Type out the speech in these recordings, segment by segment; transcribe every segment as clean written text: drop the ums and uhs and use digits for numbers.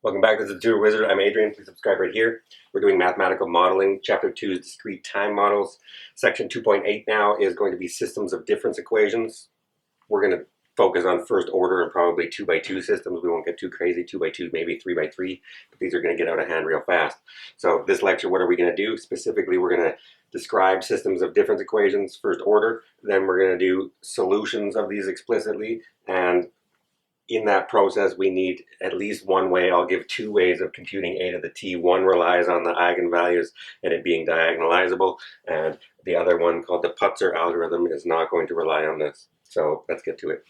Welcome back to the Tutor Wizard. I'm Adrian. Please subscribe right here. We're doing mathematical modeling. Chapter 2 is discrete time models. Section 2.8 now is going to be systems of difference equations. We're going to focus on first order and probably 2 by 2 systems. We won't get too crazy, 2 by 2, maybe 3 by 3, but these are going to get out of hand real fast. So this lecture, what are we going to do? Specifically, we're going to describe systems of difference equations, first order. Then we're going to do solutions of these explicitly, and in that process, we need at least one way. I'll give two ways of computing a to the t. One relies on the eigenvalues and it being diagonalizable, and the other one, called the Putzer algorithm, is not going to rely on this. So let's get to it.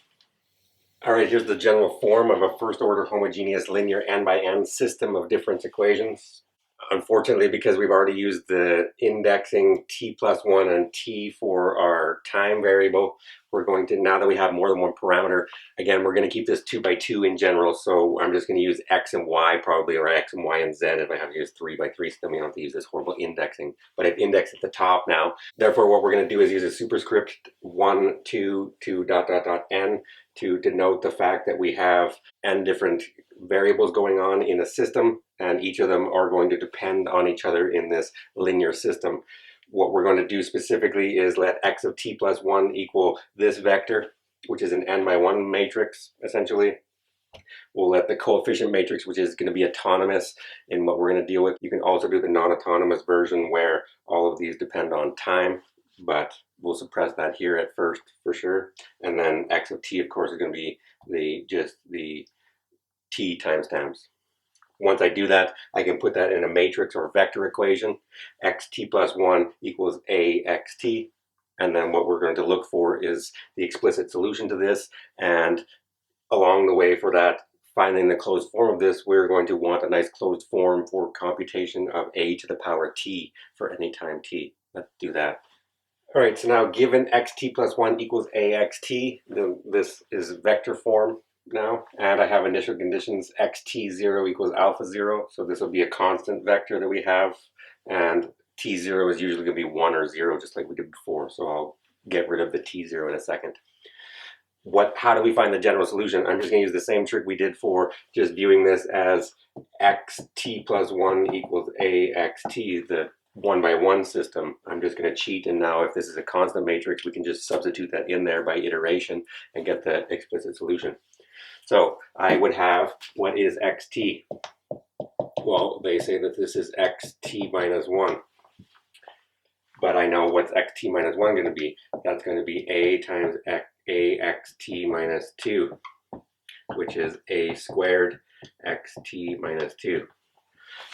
All right, here's the general form of a first-order homogeneous linear n by n system of difference equations. Unfortunately, because we've already used the indexing t plus 1 and t for our time variable, we're going to, now that we have more than one parameter, again, we're going to keep this 2 by 2 in general, so I'm just going to use x and y probably, or x and y and z if I have to use 3 by 3, so then we don't have to use this horrible indexing. But I've indexed at the top now. Therefore, what we're going to do is use a superscript 1, 2, 2, dot, dot, dot, n to denote the fact that we have n different variables going on in a system, and each of them are going to depend on each other in this linear system. What we're going to do specifically is let x of t plus 1 equal this vector, which is an n by 1 matrix, essentially. We'll let the coefficient matrix, which is going to be autonomous in what we're going to deal with. You can also do the non-autonomous version where all of these depend on time, but we'll suppress that here at first for sure. And then x of t, of course, is going to be just the t timestamps. Once I do that, I can put that in a matrix or vector equation. Xt plus 1 equals axt. And then what we're going to look for is the explicit solution to this. And along the way for that, finding the closed form of this, we're going to want a nice closed form for computation of a to the power t for any time t. Let's do that. All right, so now given xt plus 1 equals axt, this is vector form now, and I have initial conditions xt0 equals alpha 0, so this will be a constant vector that we have, and t0 is usually going to be 1 or 0, just like we did before, so I'll get rid of the t0 in a second. How do we find the general solution? I'm just going to use the same trick we did for just viewing this as xt plus 1 equals axt, the 1 by 1 system. I'm just going to cheat, and now if this is a constant matrix, we can just substitute that in there by iteration and get the explicit solution. So I would have, what is xt? Well, they say that this is xt minus 1. But I know what's xt minus 1 going to be. That's going to be a times axt minus 2, which is a squared xt minus 2.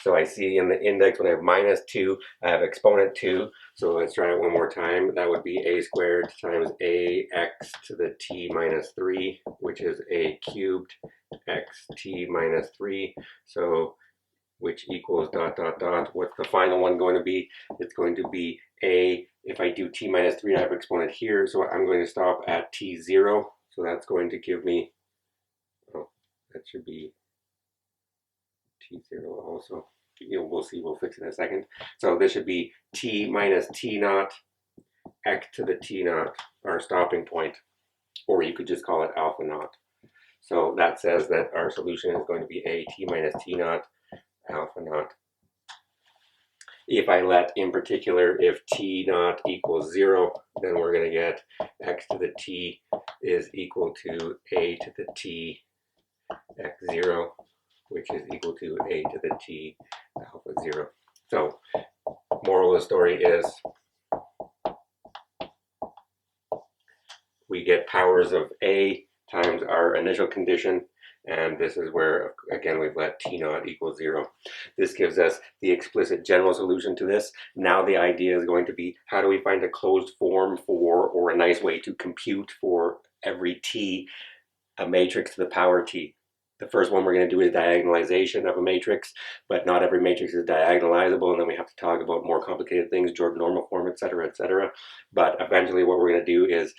So I see in the index when I have minus 2, I have exponent 2. So let's try it one more time. That would be a squared times ax to the t minus 3, which is a cubed xt minus 3. So which equals dot, dot, dot. What's the final one going to be? It's going to be a, if I do t minus 3, I have exponent here, so I'm going to stop at t0. So that's going to give me, oh, that should be t0 also. We'll see, we'll fix it in a second. So this should be t minus t naught, x to the t naught, our stopping point, or you could just call it alpha naught. So that says that our solution is going to be a t minus t naught, alpha naught. If I let, in particular, if t naught equals 0, then we're going to get x to the t is equal to a to the t x0, which is equal to a to the t alpha 0. So, moral of the story is we get powers of a times our initial condition, and this is where, again, we've let t naught equal 0. This gives us the explicit general solution to this. Now the idea is going to be, how do we find a closed form for, or a nice way to compute for every t, a matrix to the power t? The first one we're going to do is diagonalization of a matrix, but not every matrix is diagonalizable, and then we have to talk about more complicated things, Jordan normal form, etc., etc. But eventually what we're going to do is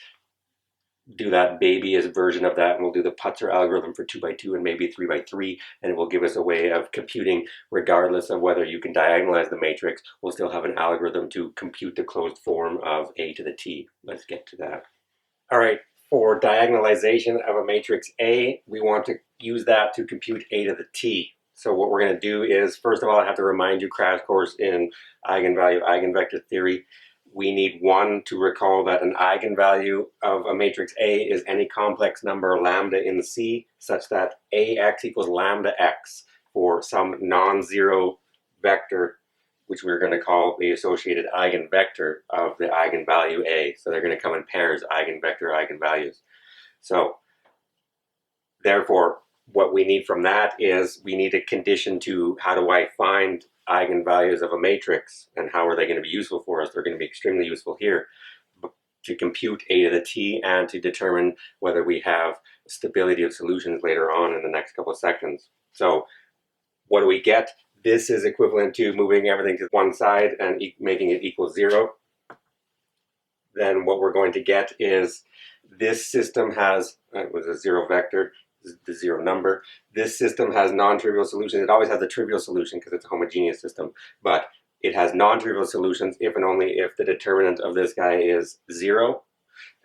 do that babyish version of that, and we'll do the Putzer algorithm for 2 by 2 and maybe 3 by 3, and it will give us a way of computing, regardless of whether you can diagonalize the matrix, we'll still have an algorithm to compute the closed form of a to the t. Let's get to that. All right, for diagonalization of a matrix A, we want to use that to compute a to the t. So what we're going to do is, first of all, I have to remind you, crash course in eigenvalue, eigenvector theory. We need one to recall that an eigenvalue of a matrix A is any complex number lambda in C such that AX equals lambda X for some non-zero vector, which we're going to call the associated eigenvector of the eigenvalue A. So they're going to come in pairs, eigenvector, eigenvalues. So therefore, what we need from that is we need a condition to how do I find eigenvalues of a matrix and how are they going to be useful for us? They're going to be extremely useful here to compute a to the t and to determine whether we have stability of solutions later on in the next couple of sections. So what do we get? This is equivalent to moving everything to one side and making it equal 0. Then what we're going to get is this system has, it was a 0 vector, the 0 number. This system has non-trivial solutions. It always has a trivial solution because it's a homogeneous system, but it has non-trivial solutions if and only if the determinant of this guy is 0,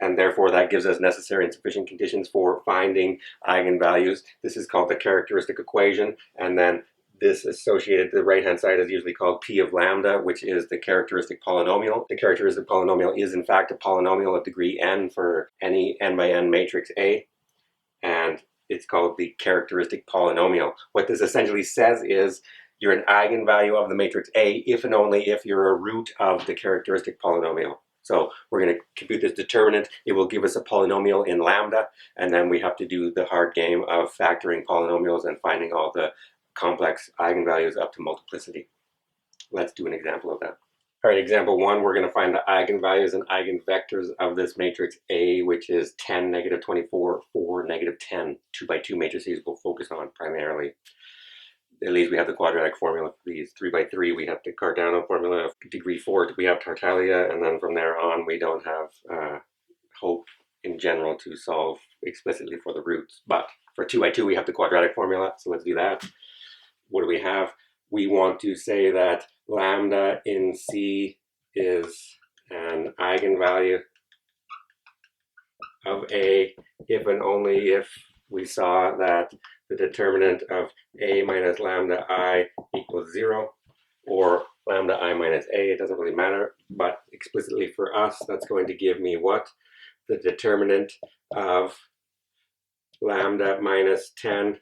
and therefore that gives us necessary and sufficient conditions for finding eigenvalues. This is called the characteristic equation, and then this associated, the right-hand side is usually called P of lambda, which is the characteristic polynomial. The characteristic polynomial is in fact a polynomial of degree n for any n by n matrix A, and it's called the characteristic polynomial. What this essentially says is you're an eigenvalue of the matrix A if and only if you're a root of the characteristic polynomial. So we're going to compute this determinant. It will give us a polynomial in lambda, and then we have to do the hard game of factoring polynomials and finding all the complex eigenvalues up to multiplicity. Let's do an example of that. All right, example 1, we're going to find the eigenvalues and eigenvectors of this matrix A, which is 10, negative 24, 4, negative 10. 2 by 2 matrices we'll focus on primarily. At least we have the quadratic formula for these. 3 by 3, we have the Cardano formula. Degree 4, we have Tartaglia, and then from there on, we don't have hope in general to solve explicitly for the roots. But for 2 by 2, we have the quadratic formula, so let's do that. What do we have? We want to say that lambda in C is an eigenvalue of A if and only if we saw that the determinant of A minus lambda I equals 0, or lambda I minus A, it doesn't really matter, but explicitly for us, that's going to give me what? The determinant of lambda minus 10,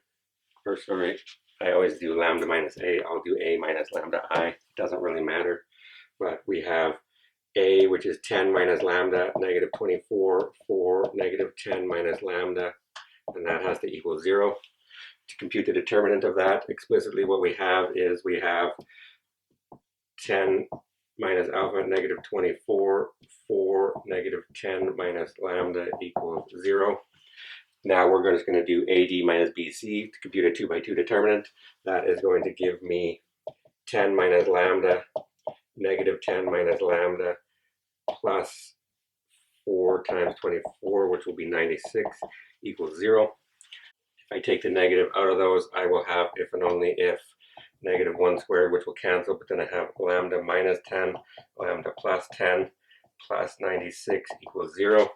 or sorry, I always do lambda minus A, I'll do A minus lambda I, it doesn't really matter, but we have A, which is 10 minus lambda, negative 24, 4, negative 10 minus lambda, and that has to equal 0. To compute the determinant of that, explicitly what we have is we have 10 minus alpha, negative 24, 4, negative 10 minus lambda equals 0. Now we're just going to do AD minus BC to compute a 2 by 2 determinant. That is going to give me 10 minus lambda, negative 10 minus lambda, plus 4 times 24, which will be 96, equals 0. If I take the negative out of those, I will have if and only if negative 1 squared, which will cancel, but then I have lambda minus 10, lambda plus 10, plus 96 equals 0.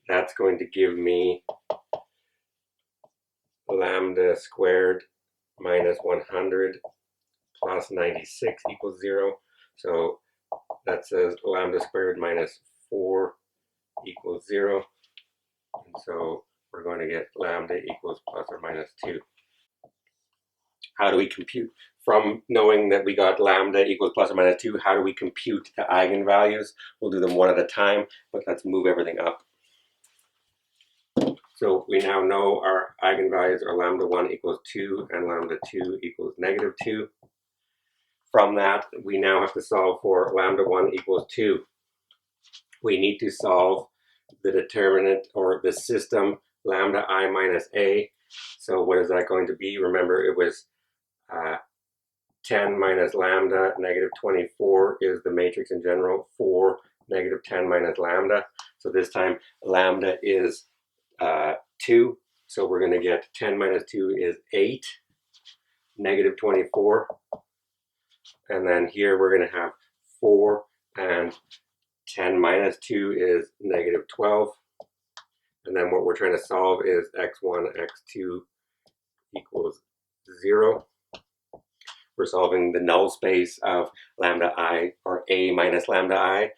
That's going to give me lambda squared minus 100 plus 96 equals 0. So that says lambda squared minus 4 equals 0. And so we're going to get lambda equals plus or minus 2. How do we compute? From knowing that we got lambda equals plus or minus 2, how do we compute the eigenvalues? We'll do them one at a time, but let's move everything up. So we now know our eigenvalues are lambda 1 equals 2 and lambda 2 equals negative 2. From that, we now have to solve for lambda 1 equals 2. We need to solve the determinant or the system lambda I minus A. So what is that going to be? Remember, it was 10 minus lambda, negative 24 is the matrix in general, 4, negative 10 minus lambda. So this time lambda is 2. So we're going to get 10 minus 2 is 8, negative 24. And then here we're going to have 4, and 10 minus 2 is negative 12. And then what we're trying to solve is x1, x2 equals 0. We're solving the null space of lambda I, or A minus lambda I.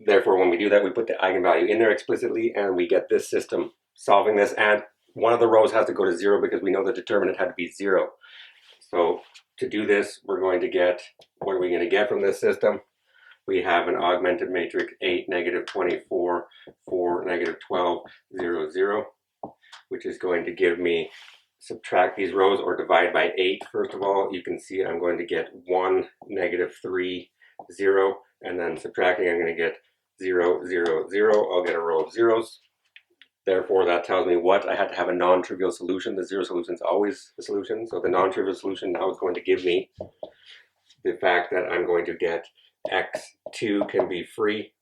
Therefore, when we do that, we put the eigenvalue in there explicitly, and we get this system solving this. And one of the rows has to go to 0 because we know the determinant had to be 0. So to do this, we're going to get, what are we going to get from this system? We have an augmented matrix 8, negative 24, 4, negative 12, 0, 0, which is going to give me, subtract these rows or divide by 8. First of all, you can see I'm going to get 1, negative 3, 0, and then subtracting, I'm going to get 0, 0, 0. I'll get a row of zeros. Therefore, that tells me what? I had to have a non-trivial solution. The zero solution is always the solution. So the non-trivial solution now is going to give me the fact that I'm going to get x2 can be free,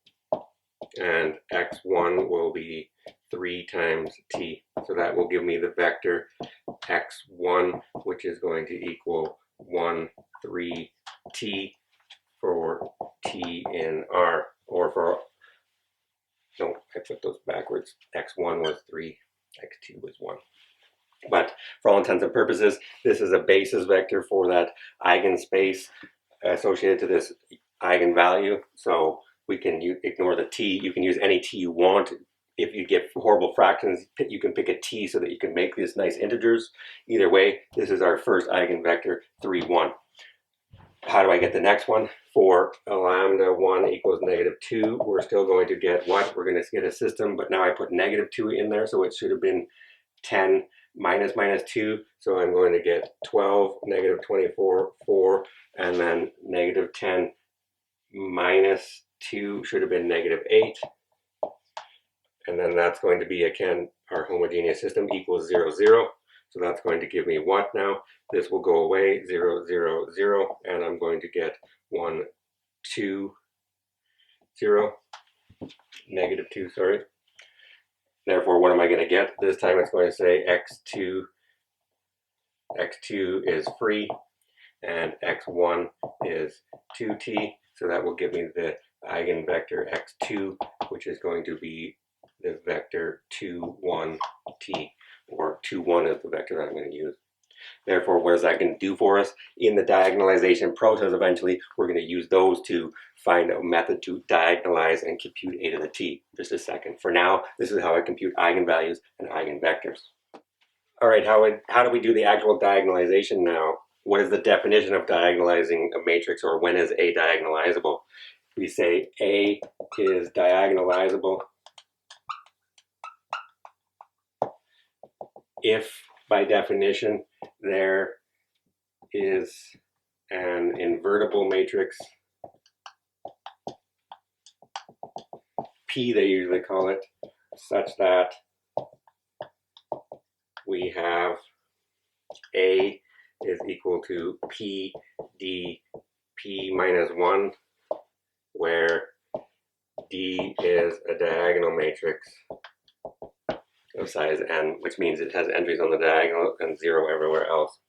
and x1 will be 3 times t. So that will give me the vector x1, which is going to equal 1, 3, t for t in R, or for, no, I put those backwards. x1 was 3, x2 was 1. But for all intents and purposes, this is a basis vector for that eigenspace associated to this eigenvalue. So we can ignore the t. You can use any t you want. If you get horrible fractions, you can pick a t so that you can make these nice integers. Either way, this is our first eigenvector, 3, 1. How do I get the next one? For lambda 1 equals negative 2, we're still going to get what? We're going to get a system, but now I put negative 2 in there, so it should have been 10 minus 2, so I'm going to get 12, negative 24, 4, and then negative 10 minus 2 should have been negative 8. And then that's going to be, again, our homogeneous system equals 0, 0. So that's going to give me what now? This will go away, 0, 0, 0, and I'm going to get 1, 2, 0, negative 2, sorry. Therefore, what am I going to get? This time it's going to say x2 is free, and x1 is 2t. So that will give me the eigenvector x2, which is going to be the vector 2, 1, t, or 2, 1 is the vector that I'm going to use. Therefore, what is that going to do for us? In the diagonalization process, eventually, we're going to use those to find a method to diagonalize and compute a to the t. Just a second. For now, this is how I compute eigenvalues and eigenvectors. All right, how do we do the actual diagonalization now? What is the definition of diagonalizing a matrix, or when is A diagonalizable? We say A is diagonalizable if, by definition, there is an invertible matrix, P they usually call it, such that we have A is equal to P D P minus 1, where D is a diagonal matrix of size n, which means it has entries on the diagonal and 0 everywhere else.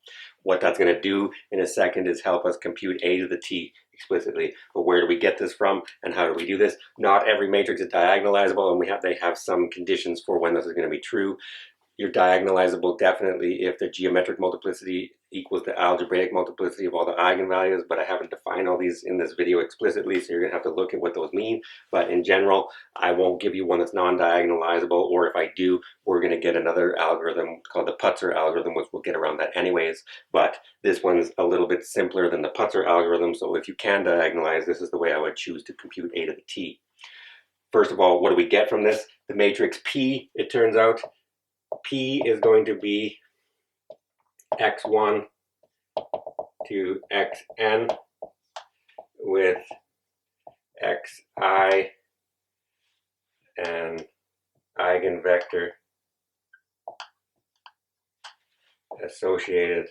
What that's going to do in a second is help us compute a to the t explicitly. But where do we get this from, and how do we do this? Not every matrix is diagonalizable, and they have some conditions for when this is going to be true. You're diagonalizable definitely if the geometric multiplicity equals the algebraic multiplicity of all the eigenvalues, but I haven't defined all these in this video explicitly, so you're going to have to look at what those mean. But in general, I won't give you one that's non-diagonalizable, or if I do, we're going to get another algorithm called the Putzer algorithm, which we'll get around that anyways. But this one's a little bit simpler than the Putzer algorithm, so if you can diagonalize, this is the way I would choose to compute a to the t. First of all, what do we get from this? The matrix P, it turns out, P is going to be x1 to xn with xi an eigenvector associated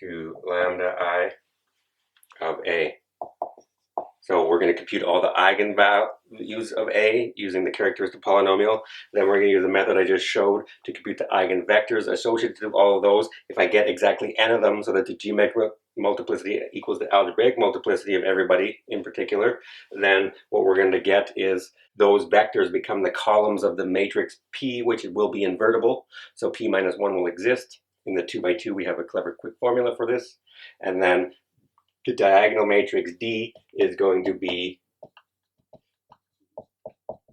to lambda I of A. So we're going to compute all the eigenvalues of A using the characteristic polynomial. Then we're going to use the method I just showed to compute the eigenvectors associated to all of those. If I get exactly n of them so that the multiplicity equals the algebraic multiplicity of everybody in particular, then what we're going to get is those vectors become the columns of the matrix P, which will be invertible. So P minus 1 will exist. In the 2 by 2, we have a clever quick formula for this. And then the diagonal matrix D is going to be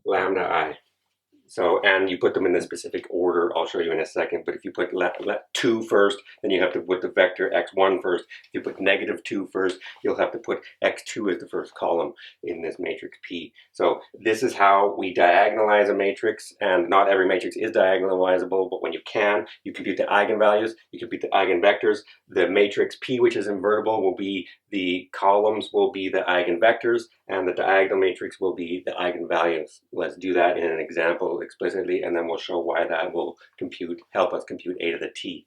lambda I. So, and you put them in the specific order, I'll show you in a second, but if you put let 2 first, then you have to put the vector x1 first. If you put negative 2 first, you'll have to put x2 as the first column in this matrix P. So this is how we diagonalize a matrix, and not every matrix is diagonalizable, but when you can, you compute the eigenvalues, you compute the eigenvectors. The matrix P, which is invertible, will be the columns will be the eigenvectors, and the diagonal matrix will be the eigenvalues. Let's do that in an example explicitly, and then we'll show why that will help us compute a to the t.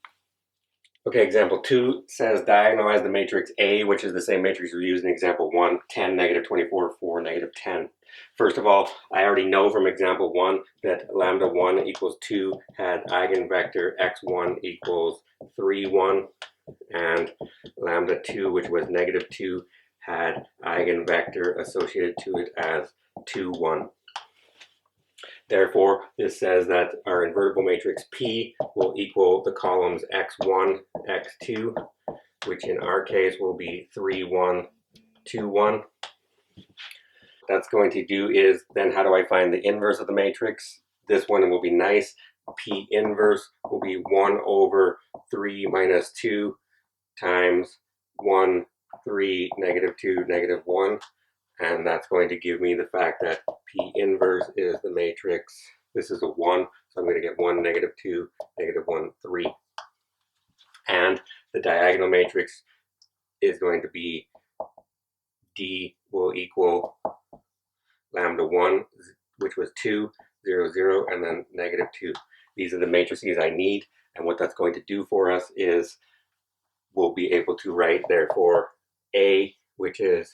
Okay, example 2 says diagonalize the matrix A, which is the same matrix we used in example 1, 10, negative 24, 4, negative 10. First of all, I already know from example 1 that lambda 1 equals 2 had eigenvector x1 equals 3, 1, and lambda 2, which was negative 2, had eigenvector associated to it as 2, 1. Therefore, this says that our invertible matrix P will equal the columns x1, x2, which in our case will be 3, 1, 2, 1. What that's going to do is, then how do I find the inverse of the matrix? This one will be nice. P inverse will be 1 over 3 minus 2 times 1, 3, negative 2, negative 1. And that's going to give me the fact that P inverse is the matrix. This is a 1, so I'm going to get 1, negative 2, negative 1, 3. And the diagonal matrix is going to be D will equal lambda 1, which was 2, 0, 0, and then negative 2. These are the matrices I need, and what that's going to do for us is we'll be able to write, therefore, A, which is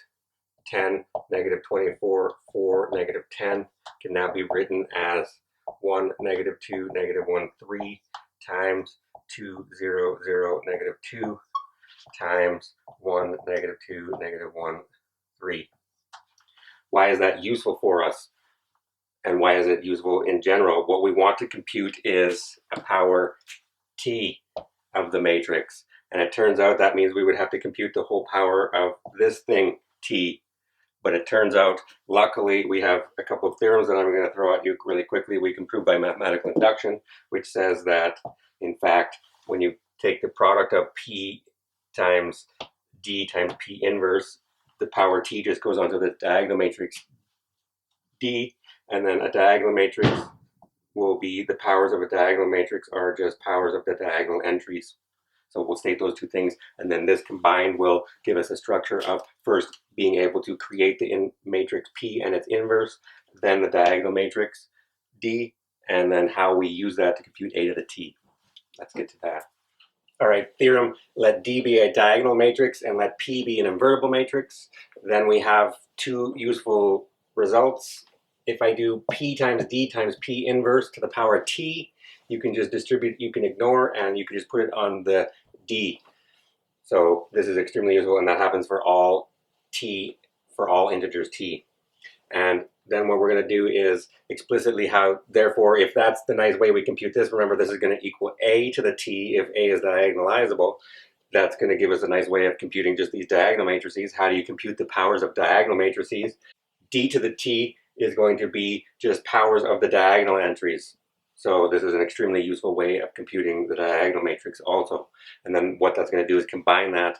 10, negative 24, 4, negative 10, can now be written as 1, negative 2, negative 1, 3 times 2, 0, 0, negative 2 times 1, negative 2, negative 1, 3. Why is that useful for us? And why is it useful in general? What we want to compute is a power t of the matrix. And it turns out that means we would have to compute the whole power of this thing, t. But it turns out, luckily, we have a couple of theorems that I'm going to throw at you really quickly. We can prove by mathematical induction, which says that, in fact, when you take the product of P times D times P inverse, the power T just goes onto the diagonal matrix D, and then a diagonal matrix will be, the powers of a diagonal matrix are just powers of the diagonal entries. So we'll state those two things, and then this combined will give us a structure of first being able to create the matrix P and its inverse, then the diagonal matrix D, and then how we use that to compute a to the t. Let's get to that. All right, theorem, let D be a diagonal matrix and let P be an invertible matrix. Then we have two useful results. If I do P times D times P inverse to the power T, you can just distribute, you can ignore, and you can just put it on the D. So this is extremely useful, and that happens for all T, for all integers T. And then what we're going to do is explicitly how, therefore, if that's the nice way we compute this, remember this is going to equal a to the t if a is diagonalizable. That's going to give us a nice way of computing just these diagonal matrices. How do you compute the powers of diagonal matrices? D to the t is going to be just powers of the diagonal entries. So this is an extremely useful way of computing the diagonal matrix also. And then what that's going to do is combine that.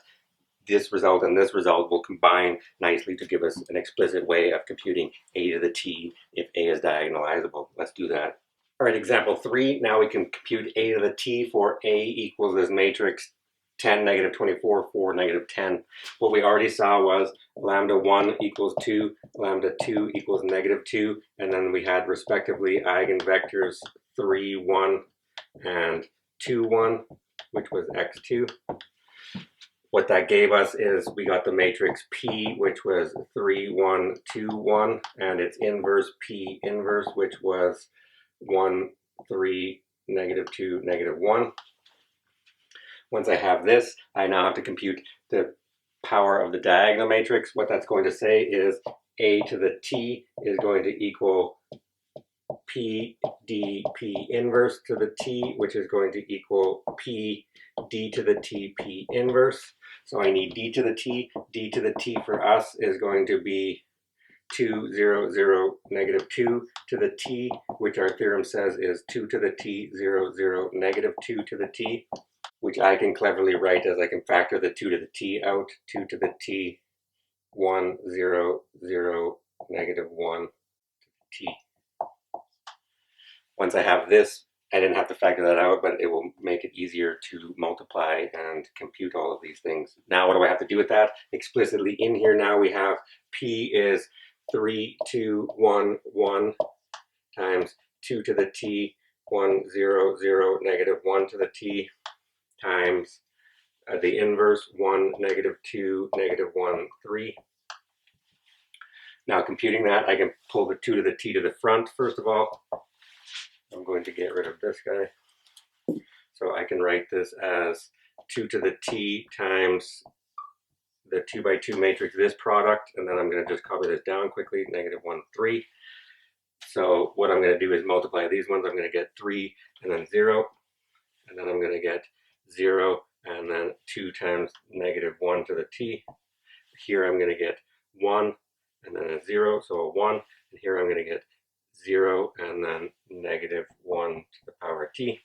This result and this result will combine nicely to give us an explicit way of computing a to the t if a is diagonalizable. Let's do that. All right, example 3. Now we can compute a to the t for a equals this matrix 10, negative 24, 4, negative 10. What we already saw was lambda 1 equals 2, lambda 2 equals negative 2, and then we had respectively eigenvectors 3, 1, and 2, 1, which was x2. What that gave us is we got the matrix P, which was 3, 1, 2, 1, and its inverse P inverse, which was 1, 3, negative 2, negative 1. Once I have this, I now have to compute the power of the diagonal matrix. What that's going to say is a to the t is going to equal p d p inverse to the t, which is going to equal p d to the t p inverse. So I need d to the t. D to the t for us is going to be 2, 0, 0, negative 2 to the t, which our theorem says is 2 to the t, 0, 0, negative 2 to the t, which I can cleverly write as I can factor the 2 to the t out. 2 to the t, 1, 0, 0, negative 1 t. Once I have this, I didn't have to factor that out, but it will make it easier to multiply and compute all of these things. Now what do I have to do with that? Explicitly in here now we have p is 3, 2, 1, 1 times 2 to the t, 1, 0, 0, negative 1 to the t times the inverse 1, negative 2, negative 1, 3. Now computing that, I can pull the 2 to the t to the front first of all. I'm going to get rid of this guy. So I can write this as 2 to the t times the 2 by 2 matrix, this product, and then I'm going to just copy this down quickly, negative 1, 3. So what I'm going to do is multiply these ones. I'm going to get 3 and then 0, and then I'm going to get 0 and then 2 times negative 1 to the t. Here I'm going to get 1 and then a 0, so a 1, and here I'm going to get 0 and then negative 1 to the power t.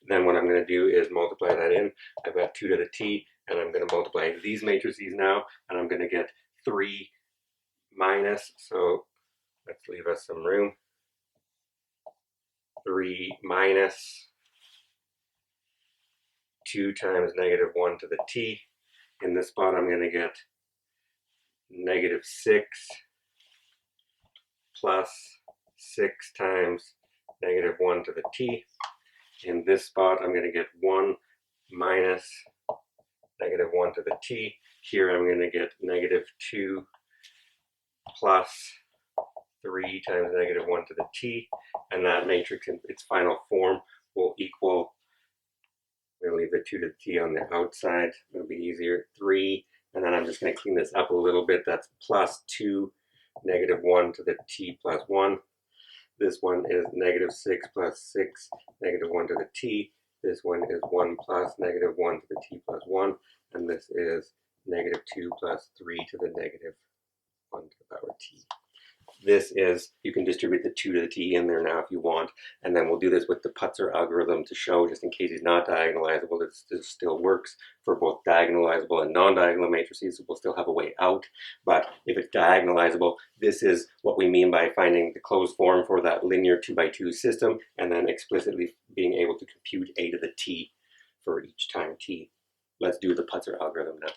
Then what I'm going to do is multiply that in. I've got 2 to the t, and I'm going to multiply these matrices now, and I'm going to get 3 minus, so let's leave us some room, 3 minus 2 times negative 1 to the t. In this spot I'm going to get negative 6 plus 6 times negative 1 to the t. In this spot I'm going to get 1 minus negative 1 to the t. Here I'm going to get negative 2 plus 3 times negative 1 to the t, and that matrix in its final form will equal, we're going to leave the 2 to the t on the outside, it'll be easier, 3, and then I'm just going to clean this up a little bit, that's plus 2, negative 1 to the t plus 1. This one is negative 6 plus 6, negative 1 to the t. This one is 1 plus negative 1 to the t plus 1, and this is negative 2 plus 3 to the negative 1 to the power t. This is, you can distribute the 2 to the t in there now if you want, and then we'll do this with the Putzer algorithm to show, just in case he's not diagonalizable, this still works for both diagonalizable and non-diagonal matrices, so we'll still have a way out. But if it's diagonalizable, this is what we mean by finding the closed form for that linear 2 by 2 system, and then explicitly being able to compute a to the t for each time t. Let's do the Putzer algorithm now.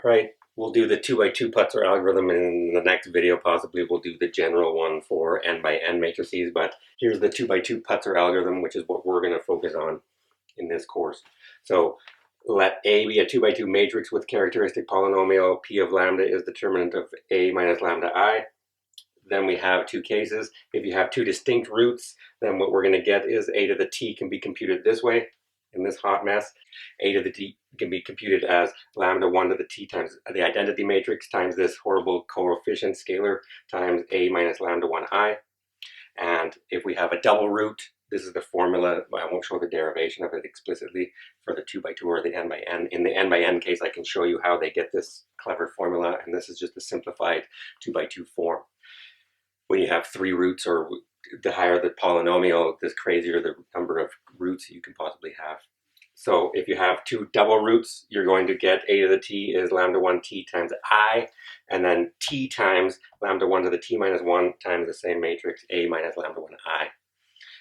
All right, we'll do the 2 by 2 Putzer algorithm in the next video. Possibly we'll do the general one for n by n matrices, but here's the 2 by 2 Putzer algorithm, which is what we're going to focus on in this course. So let A be a 2 by 2 matrix with characteristic polynomial. P of lambda is determinant of A minus lambda I. Then we have two cases. If you have two distinct roots, then what we're going to get is A to the t can be computed this way, in this hot mess. A to the t can be computed as lambda 1 to the t times the identity matrix times this horrible coefficient scalar times A minus lambda 1I. And if we have a double root, this is the formula. I won't show the derivation of it explicitly for the 2 by 2 or the n by n. In the n by n case, I can show you how they get this clever formula, and this is just a simplified 2 by 2 form. When you have three roots, or the higher the polynomial, the crazier the number of roots you can possibly have. So if you have two double roots, you're going to get A to the t is lambda 1 t times I, and then t times lambda 1 to the t minus 1 times the same matrix A minus lambda 1 I.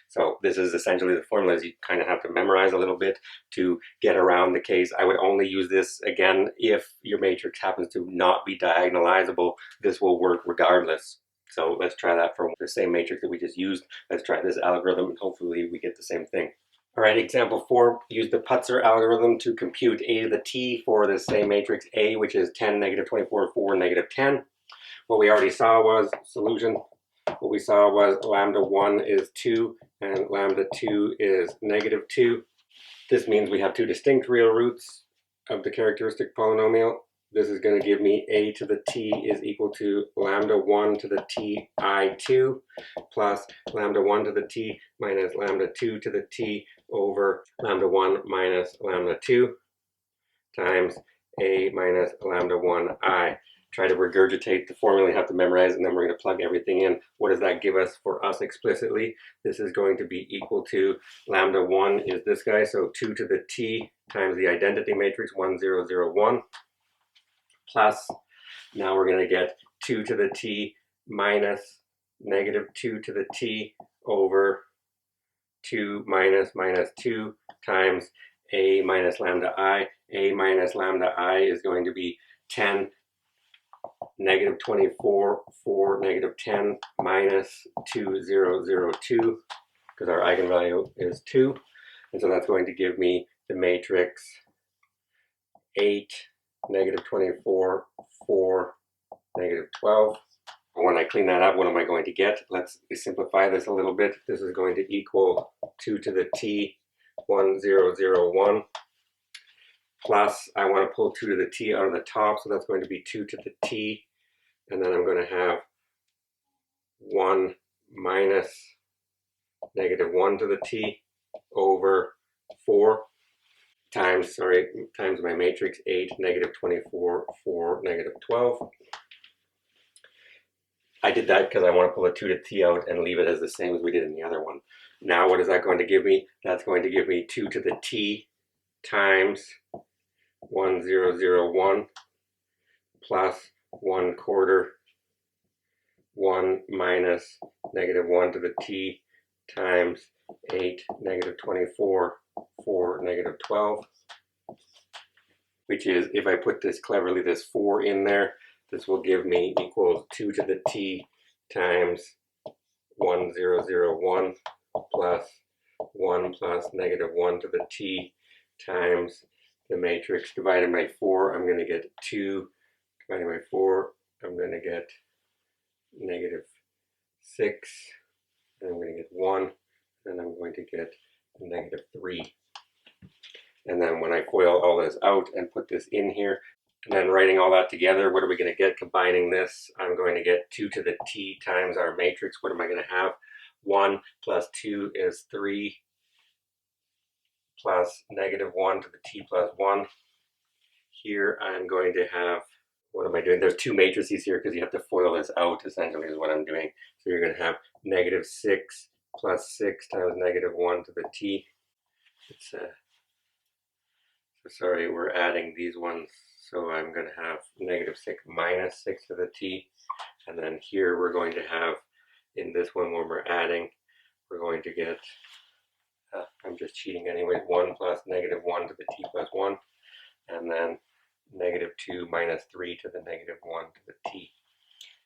So this is essentially the formulas you kind of have to memorize a little bit to get around the case. I would only use this, again, if your matrix happens to not be diagonalizable. This will work regardless. So let's try that for the same matrix that we just used. Let's try this algorithm, and hopefully we get the same thing. All right, example 4, use the Putzer algorithm to compute A to the t for the same matrix A, which is 10, negative 24, 4, negative 10. What we already saw was solution. What we saw was lambda 1 is 2 and lambda 2 is negative 2. This means we have two distinct real roots of the characteristic polynomial. This is going to give me a to the t is equal to lambda 1 to the t I2 plus lambda 1 to the t minus lambda 2 to the t over lambda 1 minus lambda 2 times a minus lambda 1 I. Try to regurgitate the formula you have to memorize, and then we're going to plug everything in. What does that give us for us explicitly? This is going to be equal to lambda 1 is this guy, so 2 to the t times the identity matrix 1, 0, 0, 1, plus, now we're going to get 2 to the t minus negative 2 to the t over 2 minus minus 2 times a minus lambda I. A minus lambda I is going to be 10 negative 24 4 negative 10 minus 2 0 0 2 because our eigenvalue is 2, and so that's going to give me the matrix 8 negative 24 4 negative 12. When I clean that up, what am I going to get? Let's simplify this a little bit. This is going to equal 2 to the t 1 0 0 1 plus, I want to pull 2 to the t out of the top, so that's going to be 2 to the t, and then I'm going to have 1 minus negative 1 to the t over 4 times my matrix 8 negative 24 4 negative 12. I did that because I want to pull a 2 to t out and leave it as the same as we did in the other one. Now what is that going to give me? That's going to give me 2 to the t times 1 0 0 1 plus 1 quarter 1 minus negative 1 to the t times 8 negative 24 4 negative 12, which is, if I put this cleverly, this 4 in there, this will give me equals 2 to the t times 1 0 0 1 plus 1 plus negative 1 to the t times the matrix divided by 4. I'm going to get 2 divided by 4. I'm going to get negative 6. And I'm going to get 1. And I'm going to get negative 3. And then when I FOIL all this out and put this in here, and then writing all that together, what are we going to get? Combining this, I'm going to get 2 to the t times our matrix. What am I going to have? 1 plus 2 is 3 plus negative 1 to the t plus 1. Here I'm going to have, what am I doing? There's two matrices here because you have to FOIL this out, essentially, is what I'm doing. So you're going to have negative 6 plus 6 times negative 1 to the t. It's sorry, we're adding these ones, so I'm going to have negative 6 minus 6 to the t, and then here we're going to have, in this one when we're adding, we're going to get, I'm just cheating anyway, 1 plus negative 1 to the t plus 1, and then negative 2 minus 3 to the negative 1 to the t.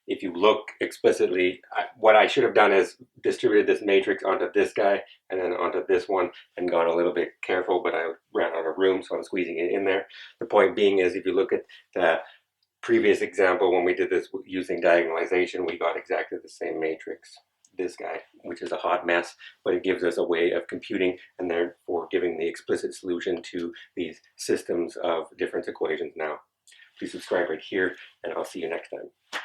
If you look explicitly, what I should have done is distributed this matrix onto this guy and then onto this one and gone a little bit careful, but I ran out of room, so I'm squeezing it in there. The point being is, if you look at the previous example when we did this using diagonalization, we got exactly the same matrix, this guy, which is a hot mess, but it gives us a way of computing and therefore giving the explicit solution to these systems of difference equations now. Please subscribe right here, and I'll see you next time.